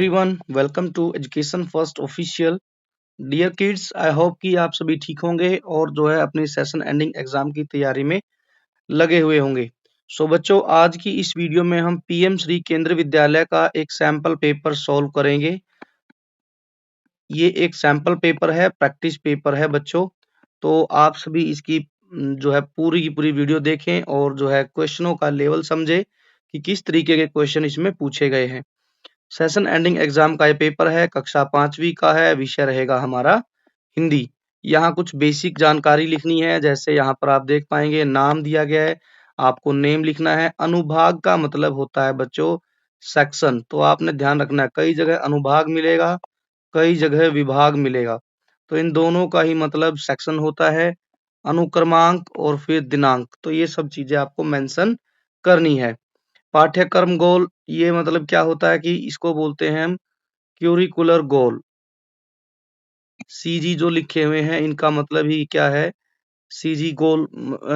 Everyone, welcome to education first official. Dear kids, I hope कि आप सभी ठीक होंगे और जो है अपनी सेशन एंडिंग एग्जाम की तैयारी में लगे हुए होंगे। सो बच्चों, आज की इस वीडियो में हम पीएम श्री केंद्रीय विद्यालय का एक सैंपल पेपर सॉल्व करेंगे। ये एक सैंपल पेपर है, प्रैक्टिस पेपर है बच्चों। तो आप सभी इसकी जो है पूरी की पूरी वीडियो देखें और जो है क्वेश्चनों का लेवल समझे कि किस तरीके के क्वेश्चन इसमें पूछे गए हैं। सेशन एंडिंग एग्जाम का ये पेपर है, कक्षा 5वीं का है, विषय रहेगा हमारा हिंदी। यहाँ कुछ बेसिक जानकारी लिखनी है, जैसे यहाँ पर आप देख पाएंगे नाम दिया गया है, आपको नेम लिखना है। अनुभाग का मतलब होता है बच्चों सेक्शन, तो आपने ध्यान रखना है कई जगह अनुभाग मिलेगा, कई जगह विभाग मिलेगा, तो इन दोनों का ही मतलब सेक्शन होता है। अनुक्रमांक और फिर दिनांक, तो ये सब चीजें आपको मेंशन करनी है। पाठ्यक्रम गोल, ये मतलब क्या होता है कि इसको बोलते हैं हम क्यूरिकुलर गोल। सीजी जो लिखे हुए हैं इनका मतलब ही क्या है, सीजी गोल।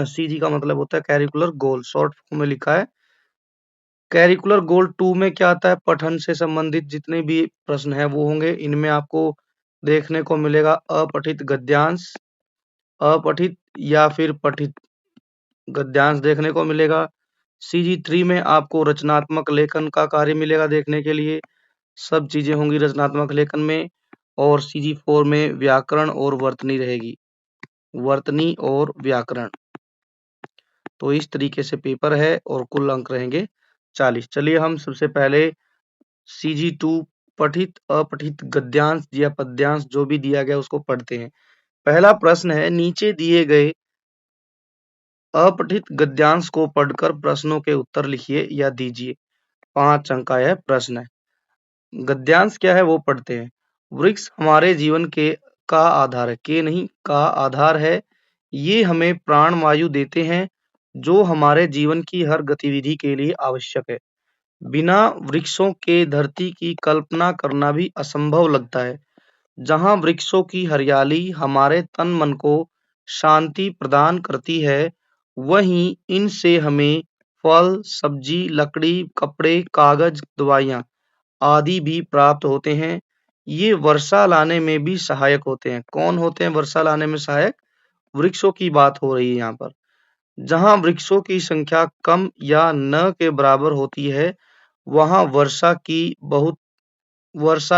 सीजी का मतलब होता है कैरिकुलर गोल, शॉर्ट फॉर्म में लिखा है। कैरिकुलर गोल 2 में क्या आता है, पठन से संबंधित जितने भी प्रश्न हैं वो होंगे। इनमें आपको देखने को मिलेगा अपठित गद्यांश, अपठित या फिर पठित गद्यांश देखने को मिलेगा। सीजी 3 में आपको रचनात्मक लेखन का कार्य मिलेगा देखने के लिए, सब चीजें होंगी रचनात्मक लेखन में। और सीजी 4 में व्याकरण और वर्तनी रहेगी, वर्तनी और व्याकरण। तो इस तरीके से पेपर है और कुल अंक रहेंगे 40। चलिए हम सबसे पहले सीजी 2 पठित अपठित गद्यांश या पद्यांश जो भी दिया गया उसको पढ़ते हैं। पहला प्रश्न है, नीचे दिए गए अपठित गद्यांश को पढ़कर प्रश्नों के उत्तर लिखिए या दीजिए। 5 अंक का यह प्रश्न है। गद्यांश क्या है वो पढ़ते हैं। वृक्ष हमारे जीवन का आधार है, के नहीं का आधार है। ये हमें प्राण वायु देते हैं जो हमारे जीवन की हर गतिविधि के लिए आवश्यक है। बिना वृक्षों के धरती की कल्पना करना भी असंभव लगता है। जहाँ वृक्षों की हरियाली हमारे तन मन को शांति प्रदान करती है, वहीं इनसे हमें फल, सब्जी, लकड़ी, कपड़े, कागज, दवाइयाँ आदि भी प्राप्त होते हैं। ये वर्षा लाने में भी सहायक होते हैं। कौन होते हैं वर्षा लाने में सहायक? वृक्षों की बात हो रही है यहाँ पर। जहाँ वृक्षों की संख्या कम या न के बराबर होती है, वहाँ वर्षा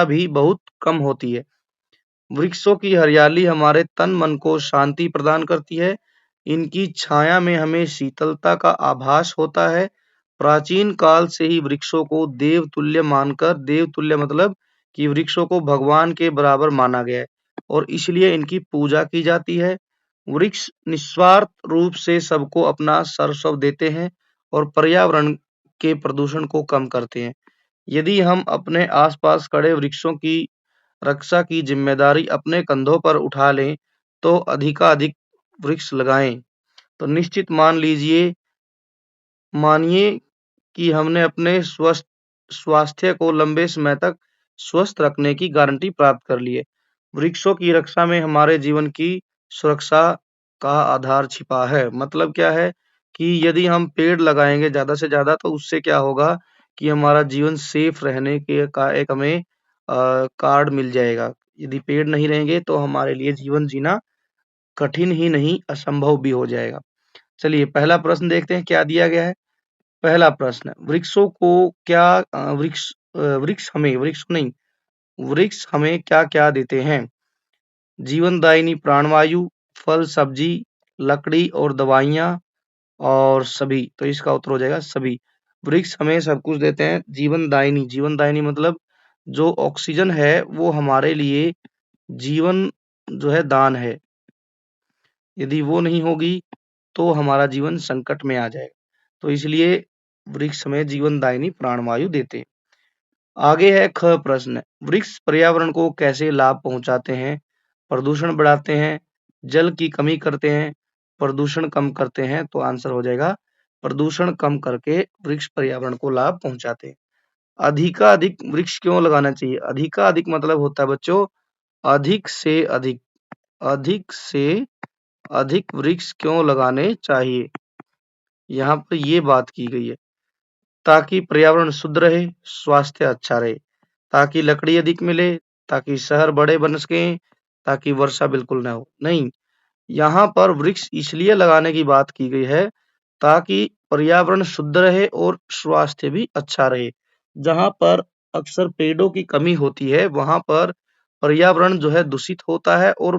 भी बहुत कम होती है। वृक्षों की हरियाली हमारे तन मन को शांति प्रदान करती है। इनकी छाया में हमें शीतलता का आभास होता है। प्राचीन काल से ही वृक्षों को देवतुल्य मानकर, देवतुल्य मतलब कि वृक्षों को भगवान के बराबर माना गया है और इसलिए इनकी पूजा की जाती है। वृक्ष निस्वार्थ रूप से सबको अपना सर्वस्व देते हैं और पर्यावरण के प्रदूषण को कम करते हैं। यदि हम अपने आसपास खड़े वृक्षों की रक्षा की जिम्मेदारी अपने कंधों पर उठा लें तो अधिकाधिक वृक्ष लगाएं, तो निश्चित मानिए कि हमने अपने स्वास्थ्य को लंबे समय तक स्वस्थ रखने की गारंटी प्राप्त कर ली है। वृक्षों की रक्षा में हमारे जीवन की सुरक्षा का आधार छिपा है। मतलब क्या है कि यदि हम पेड़ लगाएंगे ज्यादा से ज्यादा तो उससे क्या होगा कि हमारा जीवन सेफ रहने के का एक हमें कार्ड मिल जाएगा। यदि पेड़ नहीं रहेंगे तो हमारे लिए जीवन जीना कठिन ही नहीं असंभव भी हो जाएगा। चलिए पहला प्रश्न देखते हैं क्या दिया गया है। पहला प्रश्न, वृक्षों को क्या वृक्ष हमें क्या क्या देते हैं? जीवनदायिनी प्राणवायु, फल सब्जी, लकड़ी और दवाइयाँ और सभी। तो इसका उत्तर हो जाएगा सभी। वृक्ष हमें सब कुछ देते हैं। जीवनदायिनी, जीवनदायिनी मतलब जो ऑक्सीजन है वो हमारे लिए जीवन जो है दान है। यदि वो नहीं होगी तो हमारा जीवन संकट में आ जाएगा। तो इसलिए वृक्ष हमें जीवनदायिनी प्राणवायु देते हैं। आगे है ख प्रश्न, वृक्ष पर्यावरण को कैसे लाभ पहुंचाते हैं? प्रदूषण बढ़ाते हैं, जल की कमी करते हैं, प्रदूषण कम करते हैं। तो आंसर हो जाएगा प्रदूषण कम करके वृक्ष पर्यावरण को लाभ पहुंचाते हैं। अधिकाधिक वृक्ष क्यों लगाना चाहिए? अधिकाधिक मतलब होता है बच्चों अधिक से अधिक, अधिक से अधिक वृक्ष क्यों लगाने चाहिए, यहाँ पर ये बात की गई है ताकि पर्यावरण शुद्ध रहे, स्वास्थ्य अच्छा रहे। ताकि लकड़ी अधिक मिले, ताकि शहर बड़े बन सकें, ताकि वर्षा बिल्कुल ना हो। नहीं, यहाँ पर वृक्ष इसलिए लगाने की बात की गई है ताकि पर्यावरण शुद्ध रहे और स्वास्थ्य भी अच्छा रहे। जहाँ पर अक्सर पेड़ों की कमी होती है, वहाँ पर पर्यावरण जो है दूषित होता है और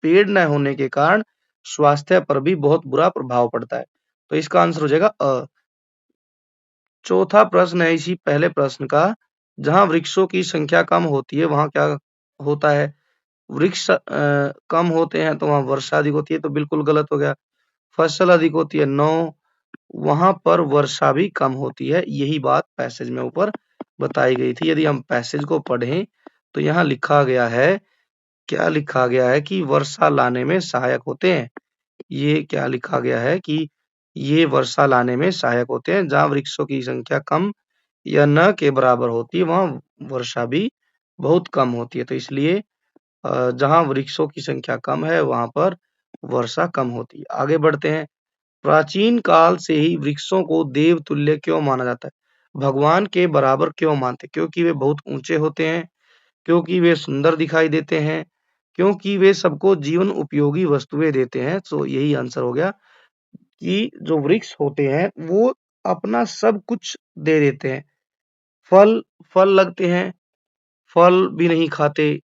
पेड़ न होने के कारण स्वास्थ्य पर भी बहुत बुरा प्रभाव पड़ता है। तो इसका आंसर हो जाएगा अ। चौथा प्रश्न है इसी पहले प्रश्न का, जहाँ वृक्षों की संख्या कम होती है, वहाँ क्या होता है? वृक्ष कम होते हैं तो वहाँ वर्षा अधिक होती है, तो बिल्कुल गलत हो गया। फसल अधिक होती है, नो, वहाँ पर वर्षा भी कम होती है। यही बात पैसेज में ऊपर बताई गई थी। यदि हम पैसेज को पढ़ें तो यहाँ लिखा गया है, क्या लिखा गया है कि वर्षा लाने में सहायक होते हैं। ये क्या लिखा गया है कि ये वर्षा लाने में सहायक होते हैं। जहाँ वृक्षों की संख्या कम या न के बराबर होती है, वहाँ वर्षा भी बहुत कम होती है। तो इसलिए जहाँ वृक्षों की संख्या कम है, वहाँ पर वर्षा कम होती है। आगे बढ़ते हैं। प्राचीन काल से ही वृक्षों को देवतुल्य क्यों माना जाता है? भगवान के बराबर क्यों मानते हैं? क्योंकि वे बहुत ऊंचे होते हैं, क्योंकि वे सुंदर दिखाई देते हैं, क्योंकि वे सबको जीवन उपयोगी वस्तुएं देते हैं। तो यही आंसर हो गया कि जो वृक्ष होते हैं वो अपना सब कुछ दे देते हैं। फल फल लगते हैं, फल भी नहीं खाते,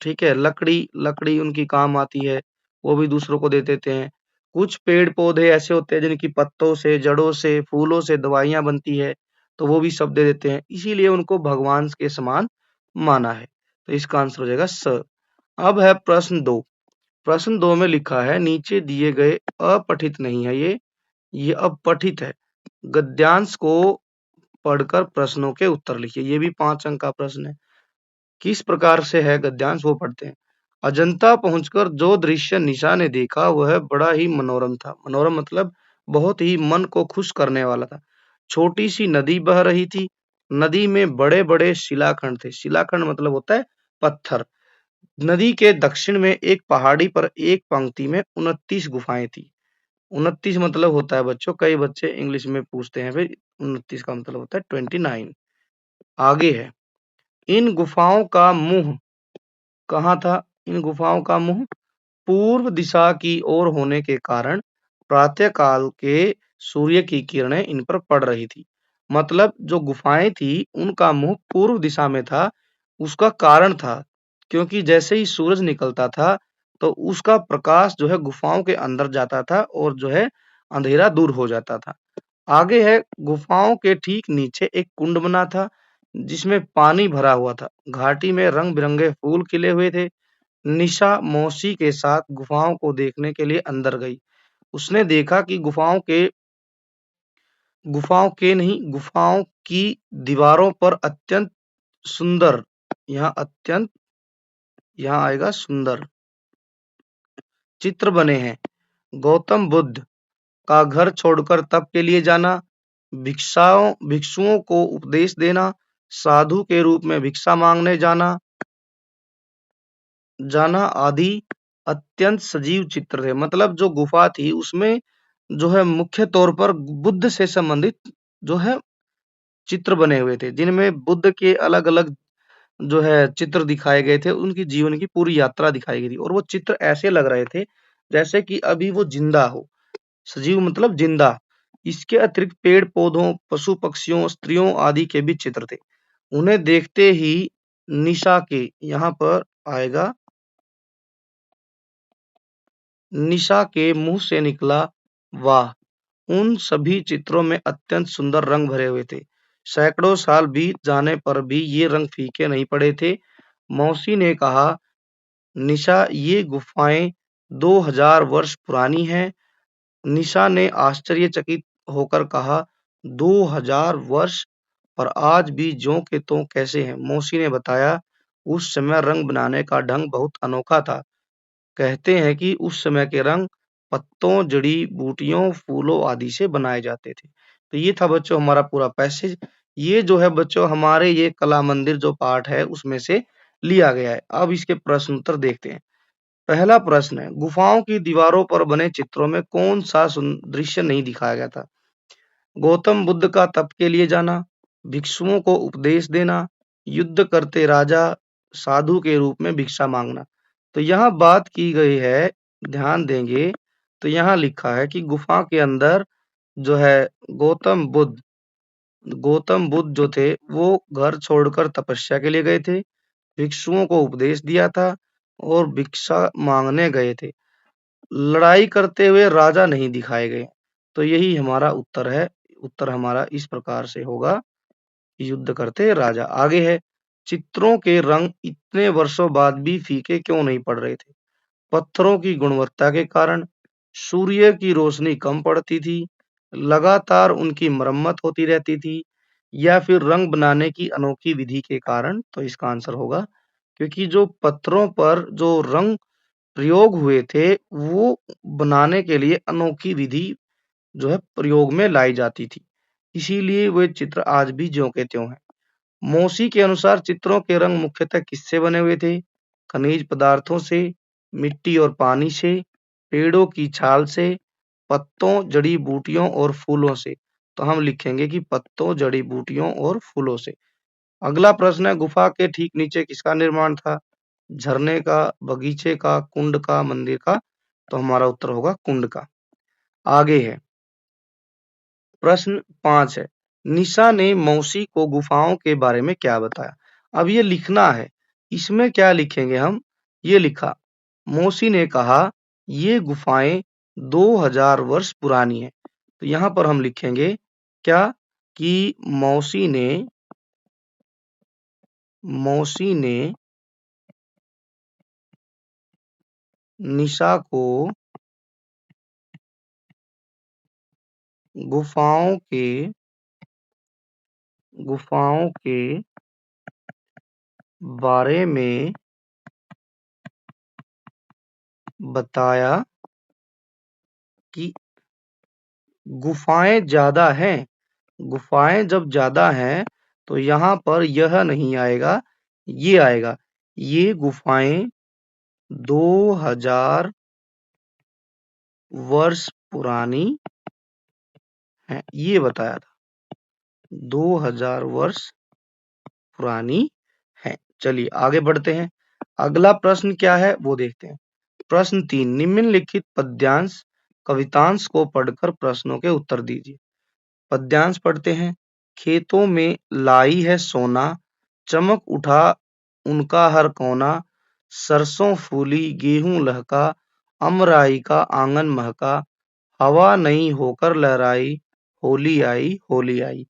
ठीक है? लकड़ी लकड़ी उनकी काम आती है, वो भी दूसरों को दे देते हैं। कुछ पेड़-पौधे ऐसे होते हैं जिनकी पत्तों से, जड़ों से, फूलों से दवाइयाँ बनती है, तो वो भी सब दे देते हैं। इसीलिए उनको भगवान के समान माना है। तो इसका आंसर हो जाएगा स। अब है प्रश्न 2। प्रश्न 2 में लिखा है, नीचे दिए गए अपठित नहीं है ये अपठित है। गद्यांश को पढ़कर प्रश्नों के उत्तर लिखिए। ये भी 5 अंक का प्रश्न है। किस प्रकार से है गद्यांश वो पढ़ते हैं। अजंता पहुंचकर जो दृश्य निशा ने देखा वह बड़ा ही मनोरम था। मनोरम मतलब बहुत ही मन को खुश करने वाला था। छोटी सी नदी बह रही थी। नदी में बड़े-बड़े शिलाखंड थे। शिलाखंड मतलब होता है पत्थर। नदी के दक्षिण में एक पहाड़ी पर एक पंक्ति में 29 गुफाएं थी। 29 मतलब होता है बच्चों, कई बच्चे इंग्लिश में पूछते हैं फिर 29 का मतलब होता है 29। आगे है, इन गुफाओं का मुंह कहाँ था? इन गुफाओं का मुंह पूर्व दिशा की ओर होने के कारण प्रातः काल के सूर्य की किरणें इन पर पड़ रही थी। मतलब जो गुफाएं थी उनका मुंह पूर्व दिशा में था। उसका कारण था क्योंकि जैसे ही सूरज निकलता था तो उसका प्रकाश जो है गुफाओं के अंदर जाता था और जो है अंधेरा दूर हो जाता था। आगे है, गुफाओं के ठीक नीचे एक कुंड बना था जिसमें पानी भरा हुआ था। घाटी में रंग बिरंगे फूल खिले हुए थे। निशा मौसी के साथ गुफाओं को देखने के लिए अंदर गई। उसने देखा कि गुफाओं की दीवारों पर अत्यंत सुंदर, यहाँ अत्यंत, यहाँ आएगा सुंदर चित्र बने हैं। गौतम बुद्ध का घर छोड़कर तप के लिए जाना, भिक्षुओं को उपदेश देना, साधु के रूप में भिक्षा मांगने जाना जाना आदि अत्यंत सजीव चित्र थे। मतलब जो गुफा थी उसमें जो है मुख्य तौर पर बुद्ध से संबंधित जो है चित्र बने हुए थे, जिनमें बुद्ध के अलग-अलग जो है चित्र दिखाए गए थे, उनकी जीवन की पूरी यात्रा दिखाई गई थी और वो चित्र ऐसे लग रहे थे जैसे कि अभी वो जिंदा हो। सजीव मतलब जिंदा। इसके अतिरिक्त पेड़-पौधों, पशु-पक्षियों, स्त्रियों आदि के भी चित्र थे। उन्हें देखते ही निशा के, यहाँ पर आएगा, निशा के मुंह से निकला, वाह! उन सभी चित्रों में अत्यंत सुंदर रंग भरे हुए थे। सैकड़ों साल बीत जाने पर भी ये रंग फीके नहीं पड़े थे। मौसी ने कहा, निशा ये गुफाएं 2000 वर्ष पुरानी हैं। निशा ने आश्चर्यचकित होकर कहा, 2000 वर्ष? और आज भी ज्यों के त्यों कैसे हैं? मौसी ने बताया, उस समय रंग बनाने का ढंग बहुत अनोखा था। कहते हैं कि उस समय के रंग पत्तों, जड़ी-बूटियों, फूलों आदि से बनाए जाते थे। तो ये था बच्चों हमारा पूरा पैसेज। ये जो है बच्चों हमारे ये कला मंदिर जो पाठ है उसमें से लिया गया है। अब इसके प्रश्न उत्तर देखते हैं। पहला प्रश्न है, गुफाओं की दीवारों पर बने चित्रों में कौन-सा दृश्य नहीं दिखाया गया था? गौतम बुद्ध का तप के लिए जाना, भिक्षुओं को उपदेश देना युद्ध करते राजा, साधु के रूप में भिक्षा मांगना। तो यहाँ बात की गई है, ध्यान देंगे तो यहाँ लिखा है कि गुफा के अंदर जो है गौतम बुद्ध गौतम बुद्ध जो थे वो घर छोड़कर तपस्या के लिए गए थे, भिक्षुओं को उपदेश दिया था और भिक्षा मांगने गए थे। लड़ाई करते हुए राजा नहीं दिखाए गए। तो यही हमारा उत्तर है। उत्तर हमारा इस प्रकार से होगा, युद्ध करते राजा। आगे है, चित्रों के रंग इतने वर्षों बाद भी फीके क्यों नहीं पड़ रहे थे? पत्थरों की गुणवत्ता के कारण, सूर्य की रोशनी कम पड़ती थी, लगातार उनकी मरम्मत होती रहती थी, या फिर रंग बनाने की अनोखी विधि के कारण। तो इसका आंसर होगा, क्योंकि जो पत्थरों पर जो रंग प्रयोग हुए थे वो बनाने के लिए अनोखी विधि जो है प्रयोग में लाई जाती थी, इसीलिए वे चित्र आज भी ज्यों के त्यों हैं। मोसी के अनुसार चित्रों के रंग मुख्यतः किससे बने हुए थे? खनिज पदार्थों से, मिट्टी और पानी से, पेड़ों की छाल से, पत्तों, जड़ी बूटियों और फूलों से। तो हम लिखेंगे कि पत्तों, जड़ी बूटियों और फूलों से। अगला प्रश्न है, गुफा के ठीक नीचे किसका निर्माण था? झरने का, बगीचे का, कुंड का, मंदिर का? तो हमारा उत्तर होगा कुंड का। आगे है, प्रश्न 5 है, निशा ने मौसी को गुफाओं के बारे में क्या बताया? अब ये लिखना है, इसमें क्या लिखेंगे हम? ये लिखा, मौसी ने कहा ये गुफाएं 2000 वर्ष पुरानी है। तो यहाँ पर हम लिखेंगे क्या कि मौसी ने निशा को गुफाओं के बारे में बताया कि गुफाएं ज्यादा हैं। गुफाएं जब ज्यादा हैं तो यहाँ पर यह नहीं आएगा, ये आएगा। ये गुफाएं 2000 वर्ष पुरानी हैं, ये बताया था, 2000 वर्ष पुरानी है। चलिए आगे बढ़ते हैं। अगला प्रश्न क्या है वो देखते हैं। प्रश्न 3, निम्नलिखित पद्यांश कवितांश को पढ़कर प्रश्नों के उत्तर दीजिए। पद्यांश पढ़ते हैं। खेतों में लाई है सोना, चमक उठा उनका हर कोना, सरसों फूली गेहूं लहका, अमराई का आंगन महका, हवा नई होकर लहराई, होली आई होली आई।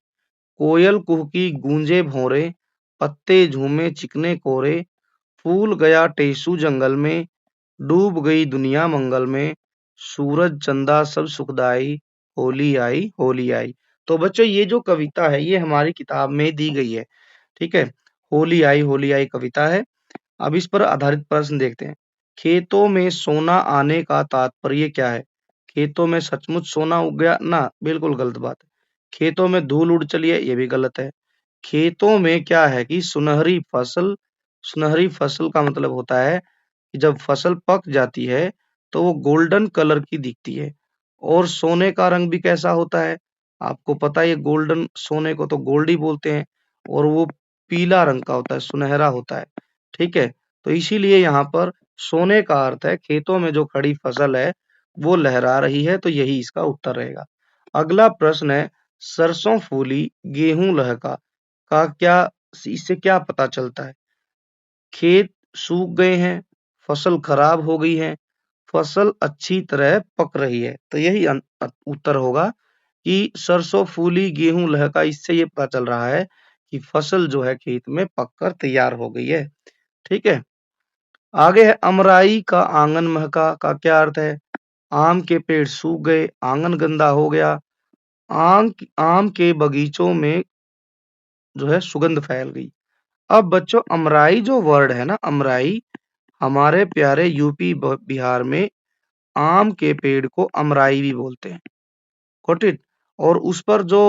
कोयल कुहकी गूंजे भोरे, पत्ते झूमे चिकने कोरे, फूल गया टेसू जंगल में, डूब गई दुनिया मंगल में, सूरज चंदा सब सुखदाई, होली आई होली आई। तो बच्चों ये जो कविता है ये हमारी किताब में दी गई है, ठीक है। होली आई कविता है। अब इस पर आधारित प्रश्न देखते हैं। खेतों में सोना आने का तात्पर्य क्या है? खेतों में सचमुच सोना उग गया ना? बिल्कुल गलत बात है। खेतों में धूल उड़ चली है, ये भी गलत है। खेतों में क्या है कि सुनहरी फसल का मतलब होता है कि जब फसल पक जाती है तो वो गोल्डन कलर की दिखती है। और सोने का रंग भी कैसा होता है? आपको पता है, ये गोल्डन, सोने को तो गोल्ड ही बोलते हैं, और वो पीला रंग का होता है, सुनहरा होता है, ठीक है। तो इसीलिए यहाँ पर सोने का अर्थ है खेतों में जो खड़ी फसल है वो लहरा रही है, तो यही इसका उत्तर रहेगा। अगला प्रश्न है, सरसों फूली गेहूं लहका का क्या, इससे क्या पता चलता है? खेत सूख गए हैं, फसल खराब हो गई है, फसल अच्छी तरह पक रही है। तो यही उत्तर होगा कि सरसों फूली गेहूं लहका, इससे ये पता चल रहा है कि फसल जो है खेत में पककर तैयार हो गई है, ठीक है। आगे है, अमराई का आंगन महका का क्या अर्थ है? आम के पेड़ सूख गए, आंगन गंदा हो गया, आम के बगीचों में जो है सुगंध फैल गई। अब बच्चों अमराई जो वर्ड है ना, अमराई, हमारे प्यारे यूपी बिहार में आम के पेड़ को अमराई भी बोलते हैं, गॉट इट। और उस पर जो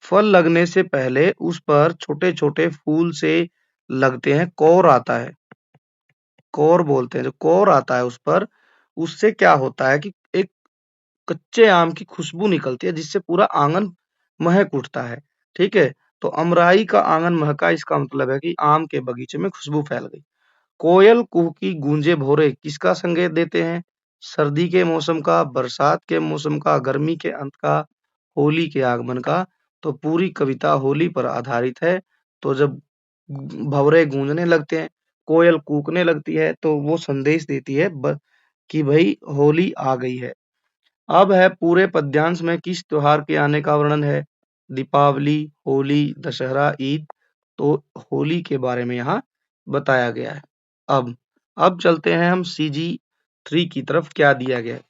फल लगने से पहले उस पर छोटे छोटे फूल से लगते हैं, कौर आता है, कौर बोलते हैं, जो कौर आता है उस पर, उससे क्या होता है कि एक कच्चे आम की खुशबू निकलती है जिससे पूरा आंगन महक उठता है, ठीक है। तो अमराई का आंगन महका, इसका मतलब है कि आम के बगीचे में खुशबू फैल गई। कोयल कुहकी गूंजे भोरे, किसका संकेत देते हैं? सर्दी के मौसम का, बरसात के मौसम का, गर्मी के अंत का, होली के आगमन का। तो पूरी कविता होली पर आधारित है। तो जब भंवरे गूंजने लगते हैं, कोयल कूकने लगती है, तो वो संदेश देती है कि भाई होली आ गई है। अब है पूरे पद्यांश में किस त्योहार के आने का वर्णन है? दीपावली, होली, दशहरा, ईद। तो होली के बारे में यहाँ बताया गया है। अब चलते हैं हम CG3 की तरफ। क्या दिया गया है?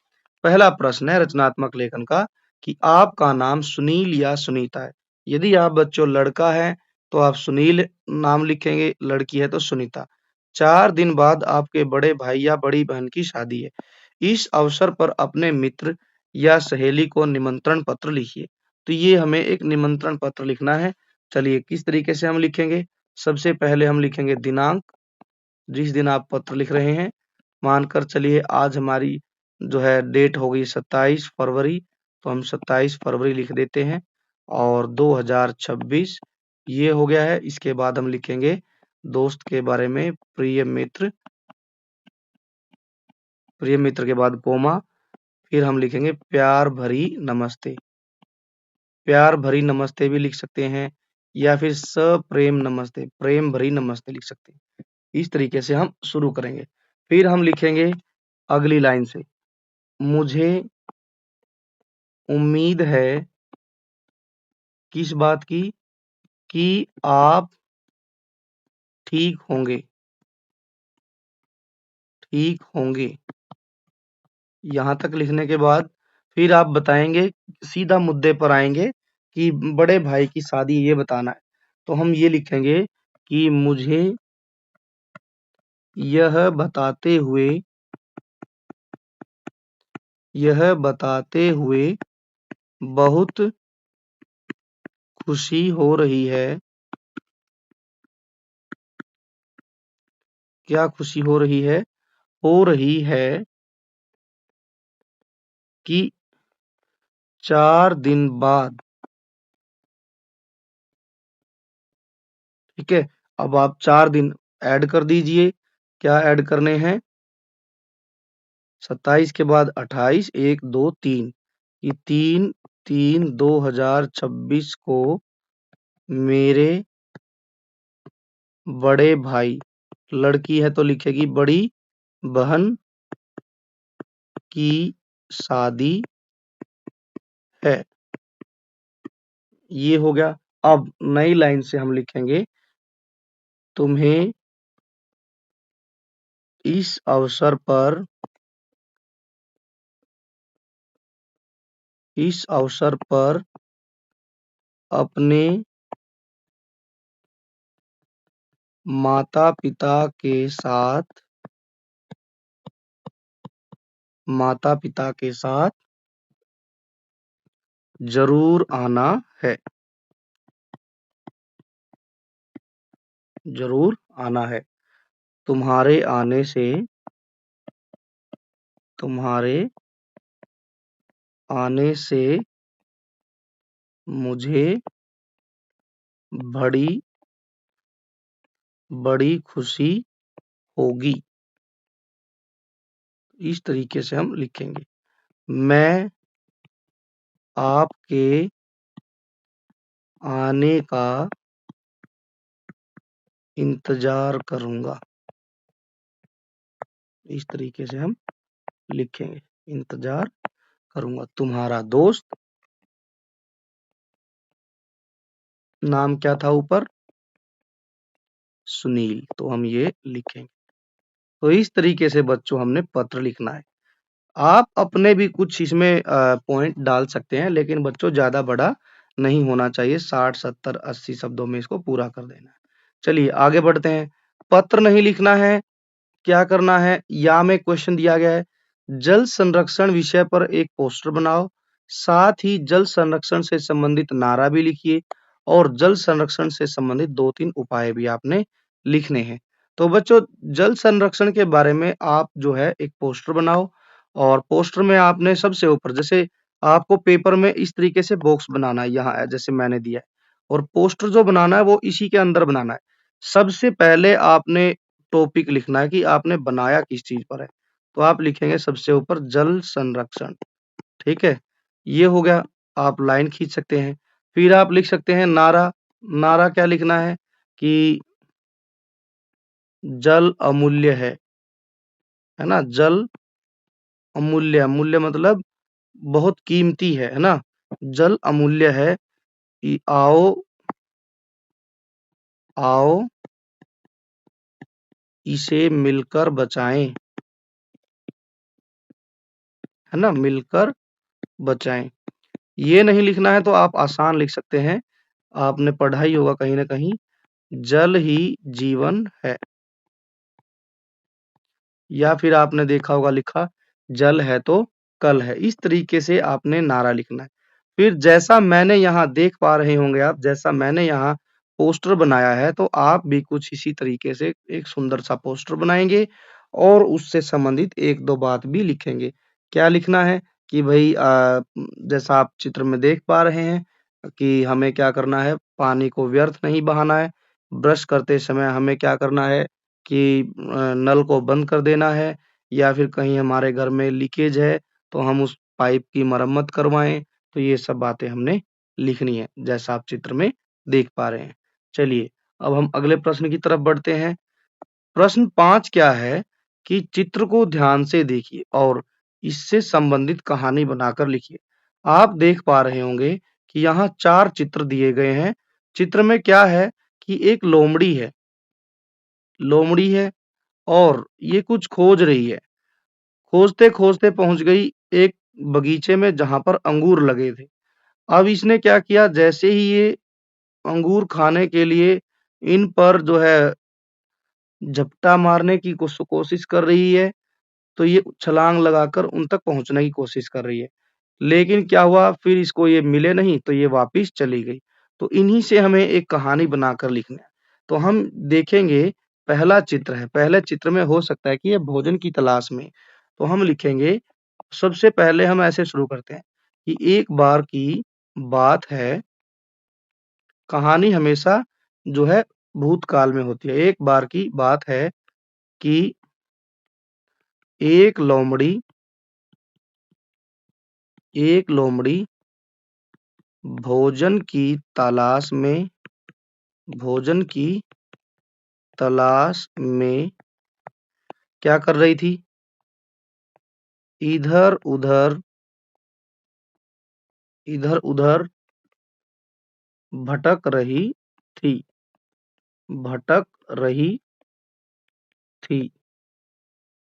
पहला प्रश्न है रचनात्मक लेखन का कि आपका नाम सुनील या सुनीता है। यदि आप बच्चों लड़का है तो आप सुनील नाम लिखेंगे, लड़की है तो सुनीता। 4 दिन बाद आपके बड़े भाई या बड़ी बहन की शादी है। इस अवसर पर अपने मित्र या सहेली को निमंत्रण पत्र लिखिए। तो ये हमें एक निमंत्रण पत्र लिखना है। चलिए किस तरीके से हम लिखेंगे? सबसे पहले हम लिखेंगे दिनांक, जिस दिन आप पत्र लिख रहे हैं। मानकर चलिए आज हमारी जो है डेट हो गई 27 फरवरी, तो हम 27 फरवरी लिख देते हैं और 2026 ये हो गया है। इसके बाद हम लिखेंगे दोस्त के बारे में, प्रिय मित्र, प्रिय मित्र के बाद कोमा, फिर हम लिखेंगे प्यार भरी नमस्ते। प्यार भरी नमस्ते भी लिख सकते हैं या फिर सप्रेम नमस्ते, प्रेम भरी नमस्ते लिख सकते हैं। इस तरीके से हम शुरू करेंगे। फिर हम लिखेंगे अगली लाइन से, मुझे उम्मीद है किस बात की? कि आप ठीक होंगे, ठीक होंगे। यहाँ तक लिखने के बाद फिर आप बताएंगे, सीधा मुद्दे पर आएंगे कि बड़े भाई की शादी ये बताना है। तो हम ये लिखेंगे कि मुझे यह बताते हुए बहुत खुशी हो रही है। क्या खुशी हो रही है? हो रही है कि 4 दिन बाद, ठीक है। अब आप 4 दिन ऐड कर दीजिए। क्या ऐड करने हैं? 27 के बाद 28, 1 2 3, ये 3/3/2026 को मेरे बड़े भाई, लड़की है तो लिखेगी बड़ी बहन की शादी है। ये हो गया। अब नई लाइन से हम लिखेंगे, तुम्हें इस अवसर पर अपने माता पिता के साथ जरूर आना है, जरूर आना है। तुम्हारे आने से मुझे बड़ी खुशी होगी। इस तरीके से हम लिखेंगे, मैं आपके आने का इंतजार करूंगा। इस तरीके से हम लिखेंगे, इंतजार करूंगा। तुम्हारा दोस्त, नाम क्या था ऊपर? सुनील। तो हम ये लिखेंगे। तो इस तरीके से बच्चों हमने पत्र लिखना है। आप अपने भी कुछ इसमें पॉइंट डाल सकते हैं, लेकिन बच्चों ज्यादा बड़ा नहीं होना चाहिए। 60, 70, 80 शब्दों में इसको पूरा कर देना है। चलिए आगे बढ़ते हैं। पत्र नहीं लिखना है, क्या करना है? या में क्वेश्चन दिया गया है, जल संरक्षण विषय पर एक पोस्टर बनाओ, साथ ही जल संरक्षण से संबंधित नारा भी लिखिए और जल संरक्षण से संबंधित 2-3 उपाय भी आपने लिखने हैं। तो बच्चों जल संरक्षण के बारे में आप जो है एक पोस्टर बनाओ और पोस्टर में आपने सबसे ऊपर, जैसे आपको पेपर में इस तरीके से बॉक्स बनाना है, यहाँ जैसे मैंने दिया है, और पोस्टर जो बनाना है वो इसी के अंदर बनाना है। सबसे पहले आपने टॉपिक लिखना है कि आपने बनाया किस चीज पर है। तो आप लिखेंगे सबसे ऊपर जल संरक्षण, ठीक है। ये हो गया, आप लाइन खींच सकते हैं। फिर आप लिख सकते हैं नारा। नारा क्या लिखना है कि जल अमूल्य है ना। जल अमूल्य, अमूल्य मतलब बहुत कीमती है ना। जल अमूल्य है कि आओ आओ इसे मिलकर बचाएं, है ना, मिलकर बचाएं। ये नहीं लिखना है तो आप आसान लिख सकते हैं, आपने पढ़ा ही होगा कहीं ना कहीं, जल ही जीवन है। या फिर आपने देखा होगा लिखा, जल है तो कल है। इस तरीके से आपने नारा लिखना है। फिर जैसा मैंने यहाँ देख पा रहे होंगे आप, जैसा मैंने यहाँ पोस्टर बनाया है, तो आप भी कुछ इसी तरीके से एक सुंदर सा पोस्टर बनाएंगे और उससे संबंधित एक दो बात भी लिखेंगे। क्या लिखना है कि भाई जैसा आप चित्र में देख पा रहे हैं कि हमें क्या करना है, पानी को व्यर्थ नहीं बहाना है। ब्रश करते समय हमें क्या करना है कि नल को बंद कर देना है, या फिर कहीं हमारे घर में लीकेज है तो हम उस पाइप की मरम्मत करवाएं। तो ये सब बातें हमने लिखनी है, जैसा आप चित्र में देख पा रहे हैं। चलिए, अब हम अगले प्रश्न की तरफ बढ़ते हैं। प्रश्न 5 क्या है कि चित्र को ध्यान से देखिए और इससे संबंधित कहानी बनाकर लिखिए। आप देख पा रहे होंगे कि यहाँ 4 चित्र दिए गए हैं। चित्र में क्या है कि एक लोमड़ी है, लोमड़ी है और ये कुछ खोज रही है। खोजते-खोजते पहुँच गई एक बगीचे में जहाँ पर अंगूर लगे थे। अब इसने क्या किया, जैसे ही ये अंगूर खाने के लिए इन पर जो है झपटा मारने की कोशिश कर रही है, तो ये छलांग लगाकर उन तक पहुँचने की कोशिश कर रही है। लेकिन क्या हुआ, फिर इसको ये मिले नहीं तो ये वापिस चली गई। तो इन्हीं से हमें एक कहानी बनाकर लिखना है। तो हम देखेंगे, पहला चित्र है, पहले चित्र में हो सकता है कि ये भोजन की तलाश में। तो हम लिखेंगे, सबसे पहले हम ऐसे शुरू करते हैं कि एक बार की बात है। कहानी हमेशा जो है भूतकाल में होती है। एक बार की बात है कि एक लोमड़ी एक लोमड़ी भोजन की तलाश में भोजन की तलाश में क्या कर रही थी, इधर-उधर इधर-उधर भटक रही थी भटक रही थी।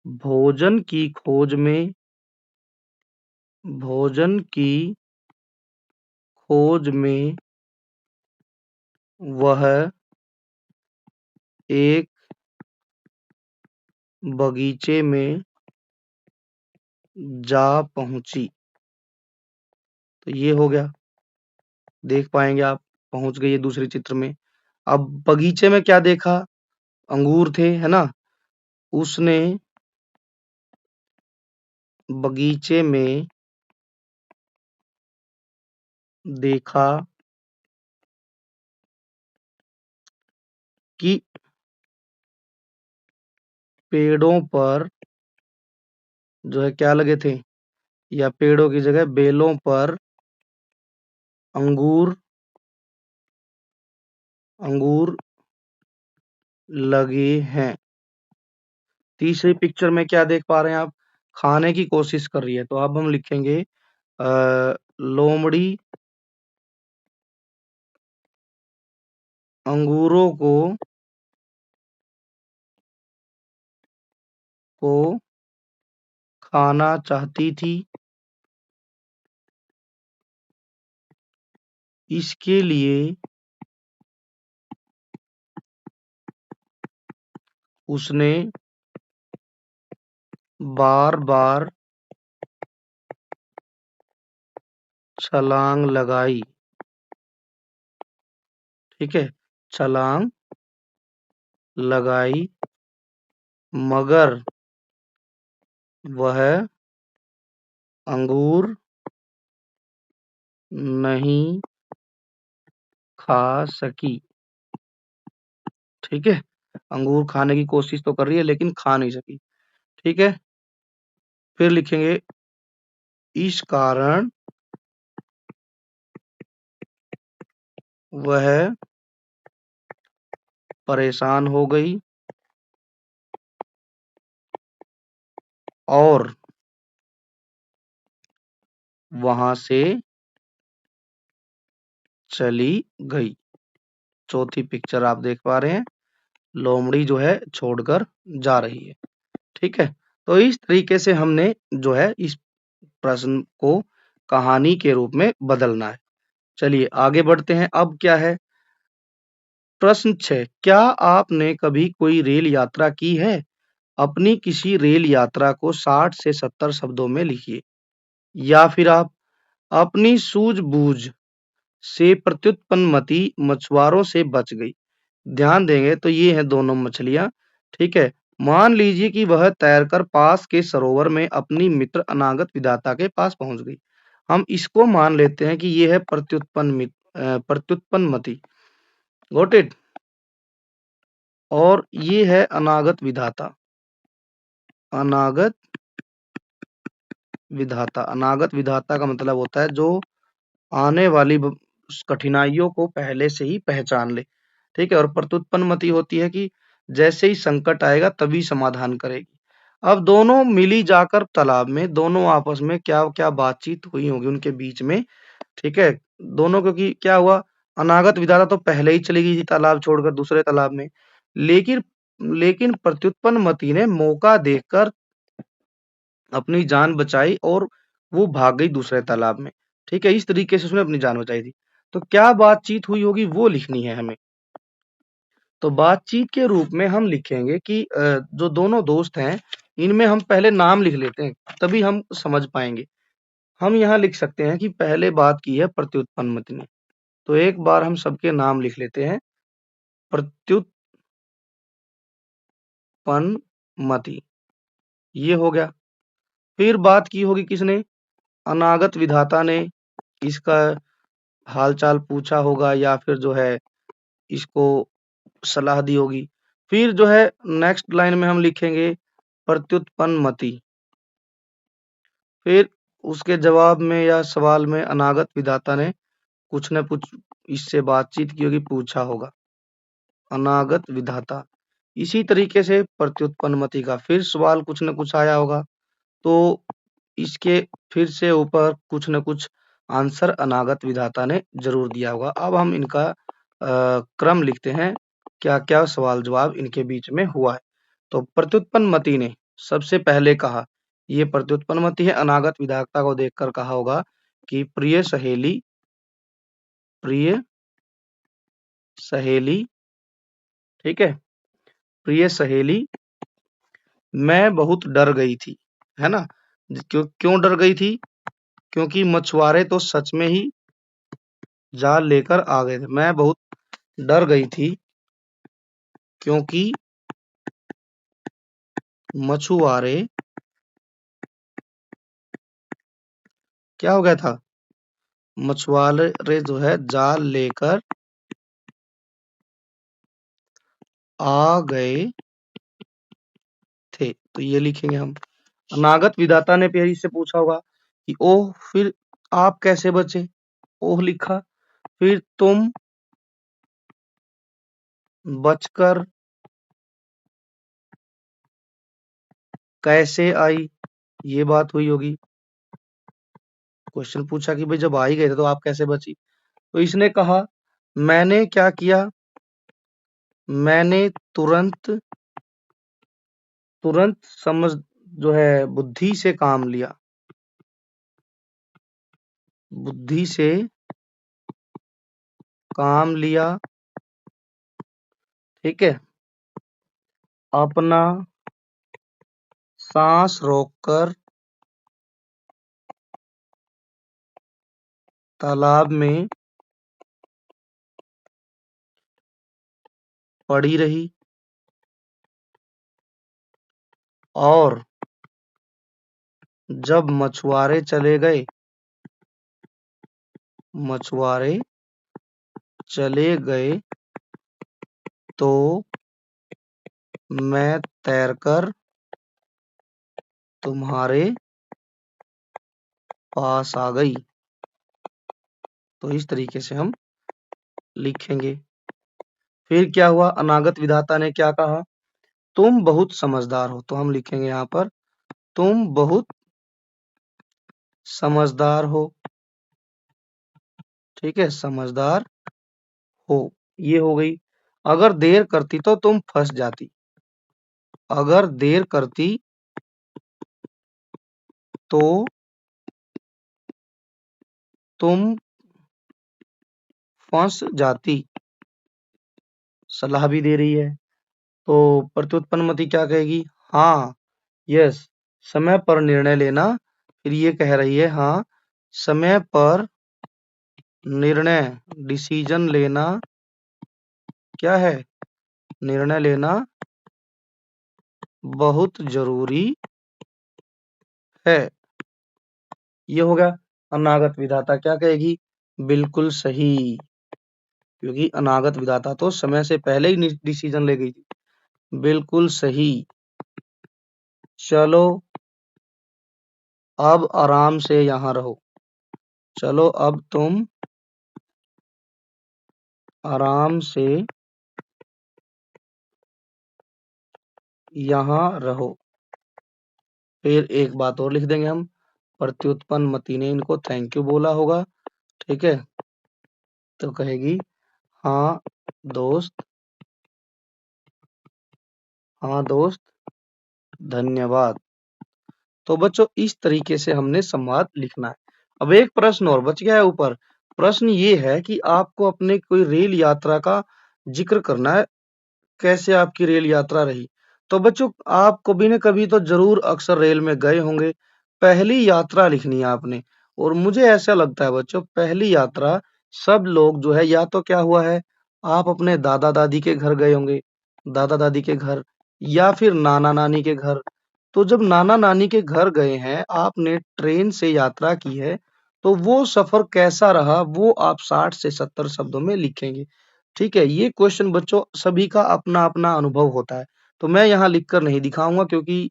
भोजन की खोज में भोजन की खोज में वह एक बगीचे में जा पहुंची। तो ये हो गया, देख पाएंगे आप, पहुंच गई है दूसरे चित्र में। अब बगीचे में क्या देखा, अंगूर थे, है ना। उसने बगीचे में देखा कि पेड़ों पर जो है क्या लगे थे, या पेड़ों की जगह बेलों पर अंगूर अंगूर लगे हैं। तीसरी पिक्चर में क्या देख पा रहे हैं आप, खाने की कोशिश कर रही है। तो अब हम लिखेंगे लोमड़ी अंगूरों को खाना चाहती थी। इसके लिए उसने बार-बार छलांग लगाई। ठीक है, छलांग लगाई, मगर वह अंगूर नहीं खा सकी। ठीक है, अंगूर खाने की कोशिश तो कर रही है लेकिन खा नहीं सकी। ठीक है, फिर लिखेंगे इस कारण वह परेशान हो गई और वहां से चली गई। चौथी पिक्चर आप देख पा रहे हैं, लोमड़ी जो है छोड़कर जा रही है। ठीक है, तो इस तरीके से हमने जो है इस प्रश्न को कहानी के रूप में बदलना है। चलिए आगे बढ़ते हैं। अब क्या है, प्रश्न 6, क्या आपने कभी कोई रेल यात्रा की है? अपनी किसी रेल यात्रा को 60 से 70 शब्दों में लिखिए। या फिर आप अपनी सूझबूझ से प्रत्युत्पन्नमती मछुआरों से बच गई। ध्यान देंगे तो ये हैं दोनों मछलियां। ठीक है, मान लीजिए कि वह तैरकर पास के सरोवर में अपनी मित्र अनागत विधाता के पास पहुंच गई। हम इसको मान लेते हैं कि ये है प्रत्युत्पन्नमती। Got it. और ये है अनागत विधाता। अनागत विधाता, अनागत विधाता का मतलब होता है जो आने वाली कठिनाइयों को पहले से ही पहचान ले। ठीक है, और प्रत्युत्पन्नमती होती है कि जैसे ही संकट आएगा तभी समाधान करेगी। अब दोनों मिली जाकर तालाब में, दोनों आपस में क्या क्या बातचीत हुई होगी उनके बीच में। ठीक है, दोनों, क्योंकि क्या हुआ, अनागत विधाता तो पहले ही चली गई थी तालाब छोड़कर दूसरे तालाब में, लेकिन लेकिन प्रत्युत्पन्नमती ने मौका देखकर अपनी जान बचाई और वो भाग गई दूसरे तालाब में। ठीक है, इस तरीके से उसने अपनी जान बचाई थी। तो क्या बातचीत हुई होगी वो लिखनी है हमें। तो बातचीत के रूप में हम लिखेंगे कि जो दोनों दोस्त हैं इनमें हम पहले नाम लिख लेते हैं, तभी हम समझ पाएंगे। हम यहाँ लिख सकते हैं कि पहले बात की है प्रत्युत्पन्नमति ने। तो एक बार हम सबके नाम लिख लेते हैं। प्रत्युत्पन्नमति, ये हो गया। फिर बात की होगी किसने? अनागत विधाता ने। इसका हालचाल पूछा होगा या फिर जो है इसको सलाह दी होगी। फिर जो है नेक्स्ट लाइन में हम लिखेंगे प्रत्युत्पन्नमति। फिर उसके जवाब में या सवाल में अनागत विधाता ने कुछ न कुछ इससे बातचीत की होगी, पूछा होगा। अनागत विधाता, इसी तरीके से प्रत्युत्पन्नमति का फिर सवाल कुछ न कुछ आया होगा, तो इसके फिर से ऊपर कुछ न कुछ आंसर अनागत विधाता ने जरूर दिया होगा। अब हम इनका क्रम लिखते हैं, क्या क्या सवाल जवाब इनके बीच में हुआ है। तो प्रत्युत्पन्नमति ने सबसे पहले कहा, ये प्रत्युत्पन्नमति है, अनागत विधाता को देखकर कहा होगा कि प्रिय सहेली, प्रिय सहेली, ठीक है, प्रिय सहेली, मैं बहुत डर गई थी, है ना। क्यों क्यों डर गई थी? क्योंकि मछुआरे तो सच में ही जाल लेकर आ गए थे। मैं बहुत डर गई थी क्योंकि मछुआरे, क्या हो गया था, मछुआरे जो है जाल लेकर आ गए थे। तो ये लिखेंगे हम। अनागत विधाता ने फिर इससे पूछा होगा कि ओह, फिर आप कैसे बचे? ओह लिखा। फिर तुम बचकर कैसे आई? ये बात हुई होगी। क्वेश्चन पूछा कि भाई जब आ ही गए थे तो आप कैसे बची? तो इसने कहा, मैंने क्या किया, मैंने तुरंत तुरंत समझ जो है बुद्धि से काम लिया, बुद्धि से काम लिया। ठीक है, अपना सांस रोककर तालाब में पड़ी रही और जब मछुआरे चले गए, मछुआरे चले गए तो मैं तैरकर तुम्हारे पास आ गई। तो इस तरीके से हम लिखेंगे। फिर क्या हुआ, अनागत विधाता ने क्या कहा, तुम बहुत समझदार हो। तो हम लिखेंगे यहाँ पर तुम बहुत समझदार हो। ठीक है, समझदार हो, ये हो गई। अगर देर करती तो तुम फंस जाती। अगर देर करती तो तुम फंस जाती। सलाह भी दे रही है। तो प्रत्युत्पन्नमति क्या कहेगी, हाँ, यस, समय पर निर्णय लेना। फिर ये कह रही है हाँ, समय पर निर्णय, डिसीजन लेना क्या है, निर्णय लेना बहुत जरूरी है। ये हो गया। अनागत विधाता क्या कहेगी, बिल्कुल सही, क्योंकि अनागत विधाता तो समय से पहले ही डिसीजन ले गई थी। बिल्कुल सही। चलो अब आराम से यहाँ रहो। चलो अब तुम आराम से यहाँ रहो। फिर एक बात और लिख देंगे हम, प्रत्युत्पन्नमति ने इनको थैंक यू बोला होगा। ठीक है, तो कहेगी हाँ दोस्त, हाँ दोस्त, धन्यवाद। तो बच्चों इस तरीके से हमने संवाद लिखना है। अब एक प्रश्न और बच गया है ऊपर। प्रश्न ये है कि आपको अपने कोई रेल यात्रा का जिक्र करना है, कैसे आपकी रेल यात्रा रही। तो बच्चों आप कभी न कभी तो जरूर अक्सर रेल में गए होंगे। पहली यात्रा लिखनी है आपने। और मुझे ऐसा लगता है बच्चों, पहली यात्रा सब लोग जो है, या तो क्या हुआ है, आप अपने दादा दादी के घर गए होंगे, दादा दादी के घर, या फिर नाना नानी के घर। तो जब नाना नानी के घर गए हैं, आपने ट्रेन से यात्रा की है, तो वो सफर कैसा रहा वो आप 60 से 70 शब्दों में लिखेंगे। ठीक है, ये क्वेश्चन बच्चों सभी का अपना अपना अनुभव होता है। तो मैं यहाँ लिख कर नहीं दिखाऊंगा, क्योंकि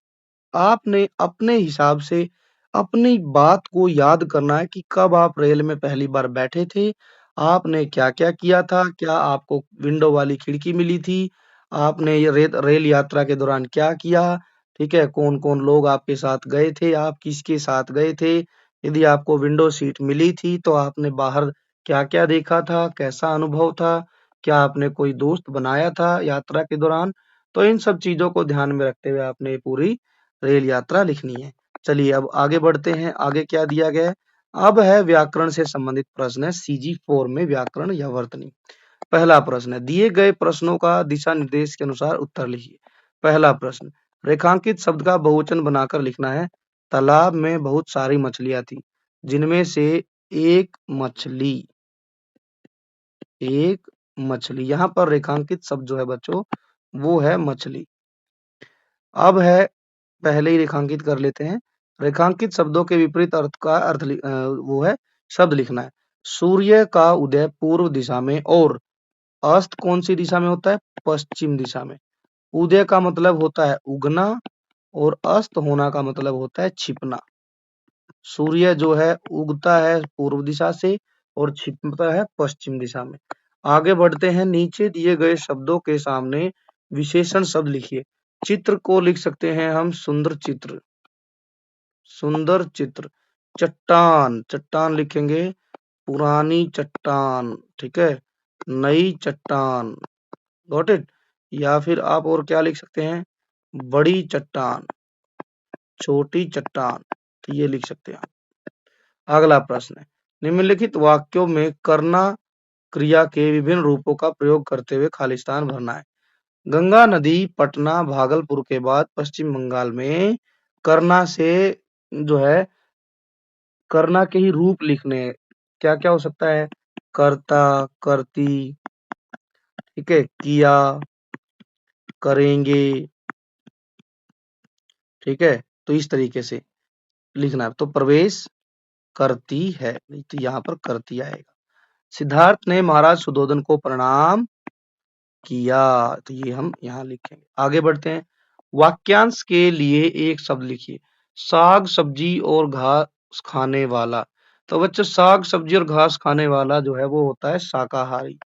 आपने अपने हिसाब से अपनी बात को याद करना है कि कब आप रेल में पहली बार बैठे थे, आपने क्या-क्या किया था, क्या आपको विंडो वाली खिड़की मिली थी, आपने ये रेल यात्रा के दौरान क्या किया, ठीक है, कौन-कौन लोग आपके साथ गए थे, आप किसके साथ गए थे, यदि आपको विंडो सीट मिली थी तो आपने बाहर क्या-क्या देखा था, कैसा अनुभव था, क्या आपने कोई दोस्त बनाया था यात्रा के दौरान। तो इन सब चीज़ों को ध्यान में रखते हुए आपने ये पूरी रेल यात्रा लिखनी है। चलिए अब आगे बढ़ते हैं, आगे क्या दिया गया है? अब है व्याकरण से संबंधित प्रश्न है, सीजी 4 में व्याकरण या वर्तनी। पहला प्रश्न है, दिए गए प्रश्नों का दिशा निर्देश के अनुसार उत्तर लिखिए। पहला प्रश्न, रेखांकित शब्द का बहुवचन बनाकर लिखना है। तालाब में बहुत सारी मछलियां थी, जिनमें से एक मछली, एक मछली, यहाँ पर रेखांकित शब्द जो है बच्चों वो है मछली। अब है, पहले ही रेखांकित कर लेते हैं। रेखांकित शब्दों के विपरीत अर्थ का वो है शब्द लिखना है। सूर्य का उदय पूर्व दिशा में और अस्त कौन सी दिशा में होता है? पश्चिम दिशा में। उदय का मतलब होता है उगना और अस्त होना का मतलब होता है छिपना। सूर्य जो है उगता है पूर्व दिशा से और छिपता है पश्चिम दिशा में। आगे बढ़ते हैं, नीचे दिए गए शब्दों के सामने विशेषण शब्द लिखिए। चित्र को लिख सकते हैं हम सुंदर चित्र, सुंदर चित्र। चट्टान, चट्टान लिखेंगे पुरानी चट्टान, ठीक है, नई चट्टान, गॉट इट। या फिर आप और क्या लिख सकते हैं, बड़ी चट्टान, छोटी चट्टान, तो ये लिख सकते हैं। अगला प्रश्न है, निम्नलिखित वाक्यों में करना क्रिया के विभिन्न रूपों का प्रयोग करते हुए खाली स्थान भरना है। गंगा नदी पटना भागलपुर के बाद पश्चिम बंगाल में करना से जो है, करना के ही रूप लिखने हैं। क्या क्या हो सकता है, करता, करती, ठीक है, किया, करेंगे, ठीक है, तो इस तरीके से लिखना है। तो प्रवेश करती है, तो यहाँ पर करती आएगा। सिद्धार्थ ने महाराज सुधोधन को प्रणाम किया। तो ये हम यहाँ लिखेंगे। आगे बढ़ते हैं। वाक्यांश के लिए एक शब्द लिखिए। साग सब्जी और घास खाने वाला। तो बच्चों साग सब्जी और घास खाने वाला जो है वो होता है शाकाहारी।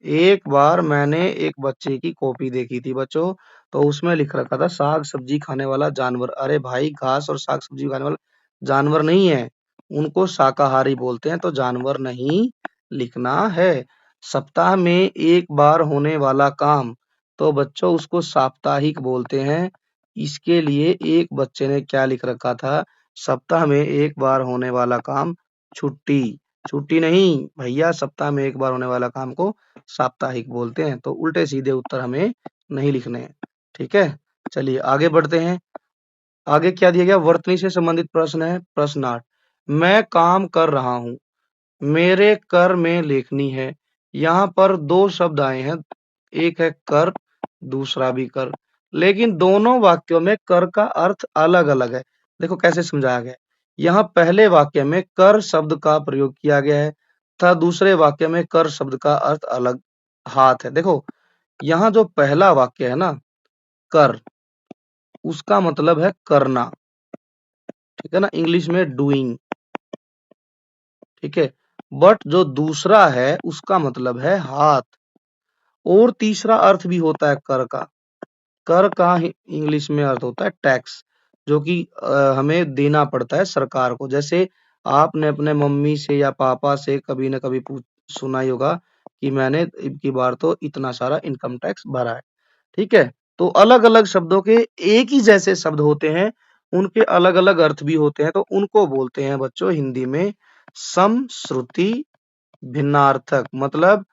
एक बार मैंने एक बच्चे की कॉपी देखी थी बच्चों, तो उसमें लिख रखा था साग सब्जी खाने वाला जानवर। अरे भाई घास और साग सब्जी खाने वाला जानवर नहीं है, उनको शाकाहारी बोलते हैं, तो जानवर नहीं लिखना है। सप्ताह में एक बार होने वाला काम, तो बच्चों उसको साप्ताहिक बोलते हैं। इसके लिए एक बच्चे ने क्या लिख रखा था, सप्ताह में एक बार होने वाला काम छुट्टी। छुट्टी नहीं भैया, सप्ताह में एक बार होने वाला काम को साप्ताहिक बोलते हैं। तो उल्टे सीधे उत्तर हमें नहीं लिखने हैं। ठीक है, चलिए आगे बढ़ते हैं। आगे क्या दिया गया, वर्तनी से संबंधित प्रश्न है। प्रश्न 8, मैं काम कर रहा हूँ, मेरे कर में लेखनी है। यहाँ पर दो शब्द आए हैं, एक है कर, दूसरा भी कर, लेकिन दोनों वाक्यों में कर का अर्थ अलग अलग है। देखो कैसे समझाया गया है। यहाँ पहले वाक्य में कर शब्द का प्रयोग किया गया है तथा दूसरे वाक्य में कर शब्द का अर्थ अलग हाथ है। देखो यहाँ जो पहला वाक्य है ना, कर, उसका मतलब है करना, ठीक है ना, इंग्लिश में डूइंग, ठीक है। बट जो दूसरा है उसका मतलब है हाथ। और तीसरा अर्थ भी होता है कर का। कर का इंग्लिश में अर्थ होता है टैक्स, जो कि हमें देना पड़ता है सरकार को। जैसे आपने अपने मम्मी से या पापा से कभी न कभी पूछ सुना ही होगा कि मैंने इनकी बार तो इतना सारा इनकम टैक्स भरा है। ठीक है, तो अलग अलग शब्दों के एक ही जैसे शब्द होते हैं, उनके अलग अलग अर्थ भी होते हैं, तो उनको बोलते हैं बच्चों हिंदी में सम श्रुति भिन्नार्थक। मतलब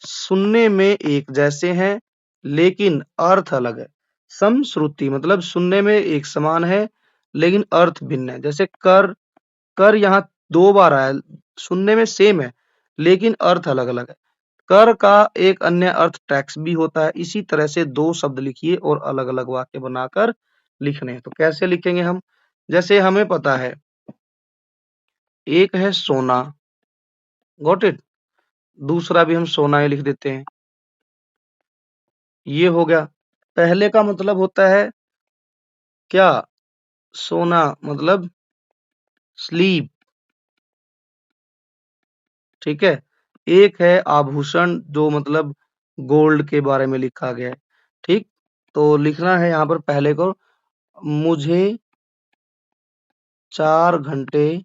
सुनने में एक जैसे हैं लेकिन अर्थ अलग है। समश्रुति मतलब सुनने में एक समान है लेकिन अर्थ भिन्न है। जैसे कर, कर यहाँ दो बार आया, सुनने में सेम है लेकिन अर्थ अलग अलग है। कर का एक अन्य अर्थ टैक्स भी होता है। इसी तरह से दो शब्द लिखिए और अलग अलग वाक्य बनाकर लिखने हैं। तो कैसे लिखेंगे हम, जैसे हमें पता है एक है सोना, गॉट इट, दूसरा भी हम सोना ही लिख देते हैं। ये हो गया। पहले का मतलब होता है क्या, सोना मतलब स्लीप, ठीक है। एक है आभूषण जो मतलब गोल्ड के बारे में लिखा गया है, ठीक। तो लिखना है यहाँ पर पहले को, मुझे 4 घंटे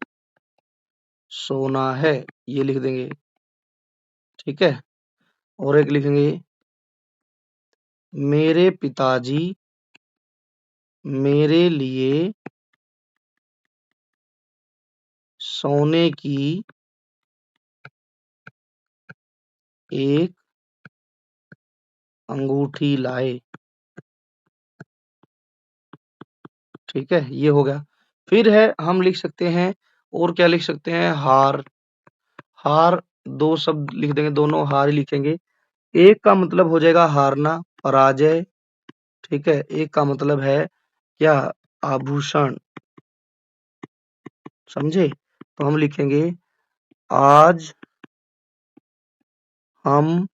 सोना है, ये लिख देंगे, ठीक है। और एक लिखेंगे मेरे पिताजी मेरे लिए सोने की एक अंगूठी लाए, ठीक है। ये हो गया। फिर है हम लिख सकते हैं, और क्या लिख सकते हैं, हार। हार दो शब्द लिख देंगे, दोनों हार ही लिखेंगे। एक का मतलब हो जाएगा हारना, पराजय, ठीक है। एक का मतलब है क्या, आभूषण, समझे। तो हम लिखेंगे आज हम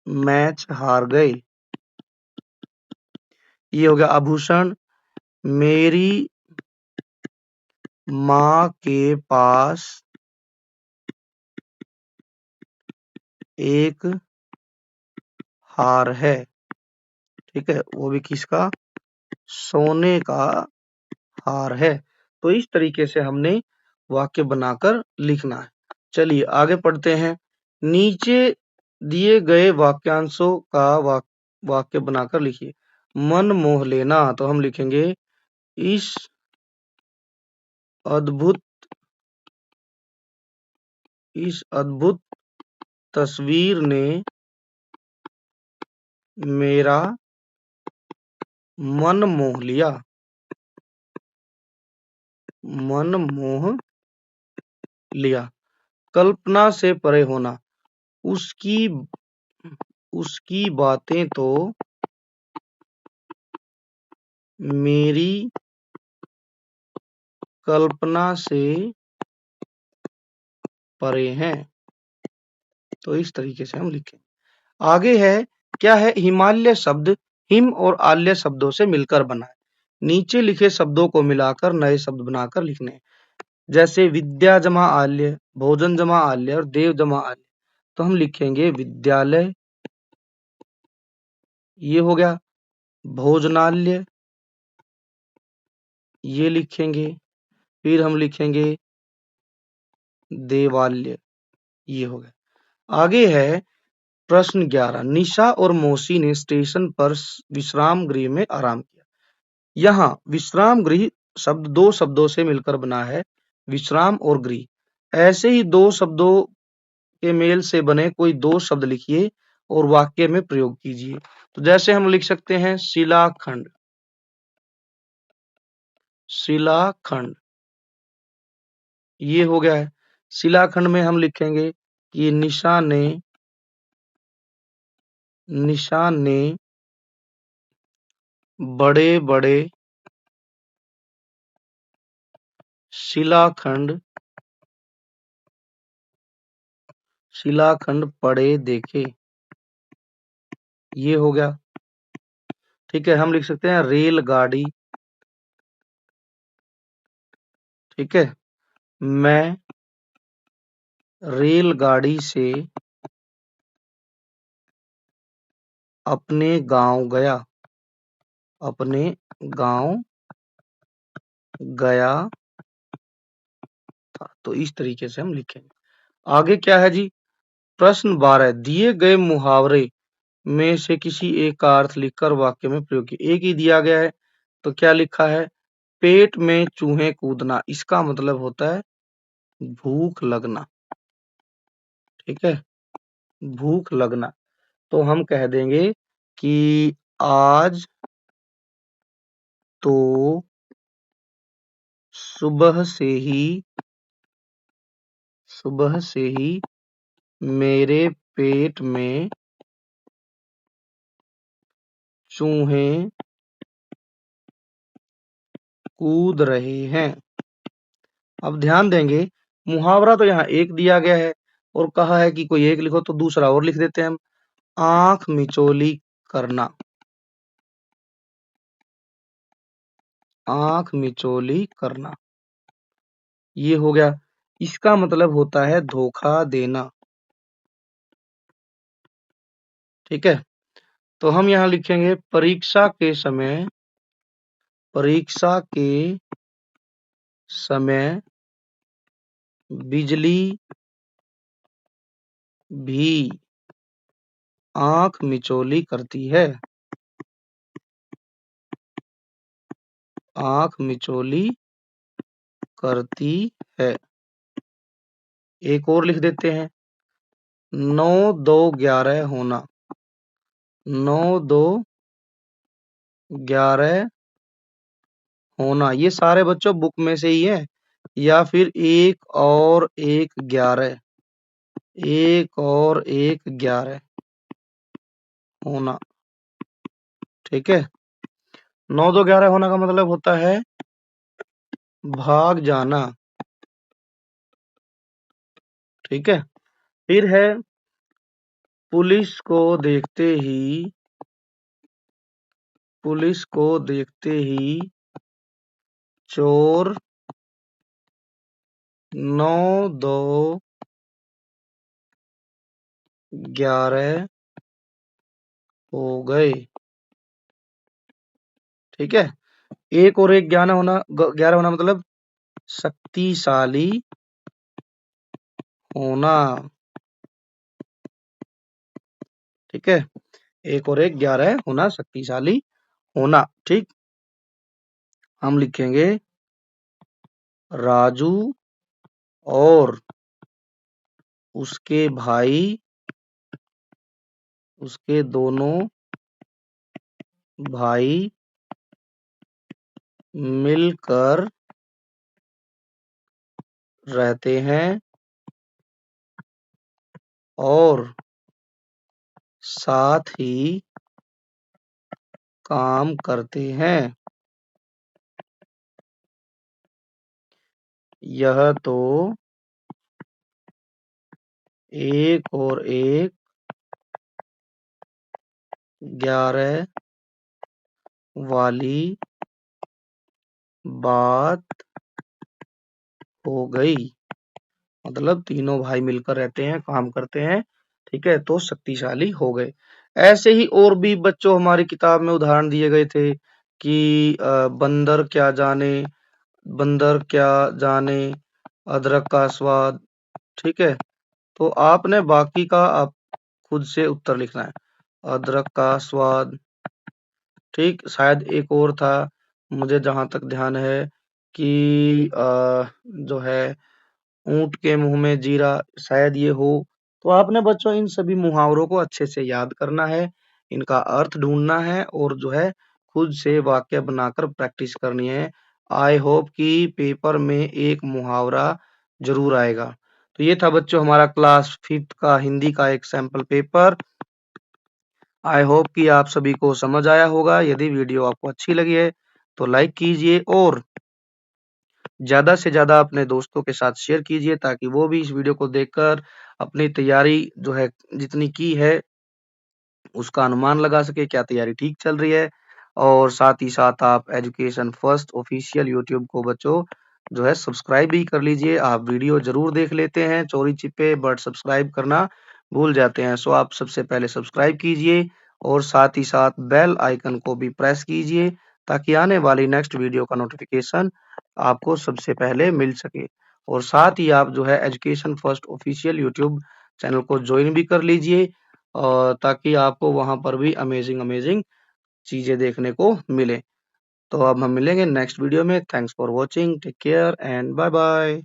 मैच हार गए। ये हो गया आभूषण। मेरी माँ के पास एक हार है, ठीक है, वो भी किसका, सोने का हार है। तो इस तरीके से हमने वाक्य बनाकर लिखना है। चलिए आगे पढ़ते हैं। नीचे दिए गए वाक्यांशों का वाक्य बनाकर लिखिए। मन मोह लेना, तो हम लिखेंगे इस अद्भुत इस अद्भुत तस्वीर ने मेरा मन मोह लिया। मन मोह लिया। कल्पना से परे होना, उसकी उसकी बातें तो मेरी कल्पना से परे हैं। तो इस तरीके से हम लिखें। आगे है, क्या है? हिमालय शब्द हिम और आल्य शब्दों से मिलकर बना है। नीचे लिखे शब्दों को मिलाकर नए शब्द बनाकर लिखने हैं। जैसे विद्या जमा आल्य, भोजन जमा आल्य और देव जमा आल्य। तो हम लिखेंगे विद्यालय, ये हो गया। भोजनालय, ये लिखेंगे। फिर हम लिखेंगे देवालय, ये हो गया। आगे है प्रश्न 11। निशा और मौसी ने स्टेशन पर विश्राम गृह में आराम किया। यहाँ विश्राम गृह शब्द दो शब्दों से मिलकर बना है, विश्राम और गृह। ऐसे ही दो शब्दों के मेल से बने कोई दो शब्द लिखिए और वाक्य में प्रयोग कीजिए। तो जैसे हम लिख सकते हैं शिलाखंड, शिलाखंड, ये हो गया है। शिलाखंड में हम लिखेंगे कि निशा ने बड़े बड़े शिलाखंड पड़े देखे, ये हो गया। ठीक है, हम लिख सकते हैं रेलगाड़ी। ठीक है, मैं रेलगाड़ी से अपने गांव गया, अपने गांव गया था। तो इस तरीके से हम लिखेंगे। आगे क्या है जी? प्रश्न 12। दिए गए मुहावरे में से किसी एक का अर्थ लिखकर वाक्य में प्रयोग कीजिए। एक ही दिया गया है, तो क्या लिखा है? पेट में चूहे कूदना, इसका मतलब होता है भूख लगना। ठीक है, भूख लगना। तो हम कह देंगे कि आज तो सुबह से ही मेरे पेट में चूहे कूद रहे हैं। अब ध्यान देंगे, मुहावरा तो यहाँ एक दिया गया है और कहा है कि कोई एक लिखो, तो दूसरा और लिख देते हैं हम, आंख मिचौली करना। आंख मिचौली करना, ये हो गया। इसका मतलब होता है धोखा देना। ठीक है, तो हम यहाँ लिखेंगे परीक्षा के समय बिजली भी आंख मिचौली करती है। आंख मिचौली करती है। एक और लिख देते हैं, 9 2 11 होना। 9 2 11 होना, ये सारे बच्चों बुक में से ही है, या फिर 1 और 1 11, 1 और 1 11 होना। ठीक है, 9 2 11 होना का मतलब होता है भाग जाना। ठीक है, फिर है पुलिस को देखते ही चोर 9 2 11 हो गए। ठीक है, 1 और 1 11 होना मतलब शक्तिशाली होना। ठीक है, 1 और 1 11 होना, शक्तिशाली होना। ठीक, हम लिखेंगे राजू और उसके भाई, उसके दोनों भाई मिलकर रहते हैं और साथ ही काम करते हैं। यह तो एक और एक 11 वाली बात हो गई। मतलब तीनों भाई मिलकर रहते हैं, काम करते हैं, ठीक है, तो शक्तिशाली हो गए। ऐसे ही और भी बच्चों हमारी किताब में उदाहरण दिए गए थे कि बंदर क्या जाने अदरक का स्वाद, ठीक है। तो आपने बाकी का आप खुद से उत्तर लिखना है। अदरक का स्वाद, ठीक। शायद एक और था, मुझे जहां तक ध्यान है कि जो है ऊंट के मुंह में जीरा, शायद ये हो। तो आपने बच्चों इन सभी मुहावरों को अच्छे से याद करना है, इनका अर्थ ढूंढना है और जो है खुद से वाक्य बनाकर प्रैक्टिस करनी है। आई होप कि पेपर में एक मुहावरा जरूर आएगा। तो ये था बच्चों हमारा क्लास 5th का हिंदी का एक सैंपल पेपर। आई होप कि आप सभी को समझ आया होगा। यदि वीडियो आपको अच्छी लगी है तो लाइक कीजिए और ज़्यादा से ज़्यादा अपने दोस्तों के साथ शेयर कीजिए ताकि वो भी इस वीडियो को देखकर अपनी तैयारी जो है जितनी की है उसका अनुमान लगा सके, क्या तैयारी ठीक चल रही है। और साथ ही साथ आप एजुकेशन फर्स्ट ऑफिशियल यूट्यूब को बच्चों जो है सब्सक्राइब भी कर लीजिए। आप वीडियो जरूर देख लेते हैं चोरी छिपे, बट सब्सक्राइब करना भूल जाते हैं। सो आप सबसे पहले सब्सक्राइब कीजिए और साथ ही साथ बेल आइकन को भी प्रेस कीजिए ताकि आने वाली नेक्स्ट वीडियो का नोटिफिकेशन आपको सबसे पहले मिल सके। और साथ ही आप जो है education first official YouTube channel को ज्वाइन भी कर लीजिए और ताकि आपको वहां पर भी अमेजिंग अमेजिंग चीजें देखने को मिले। तो अब हम मिलेंगे नेक्स्ट वीडियो में। Thanks for watching, take care and bye bye.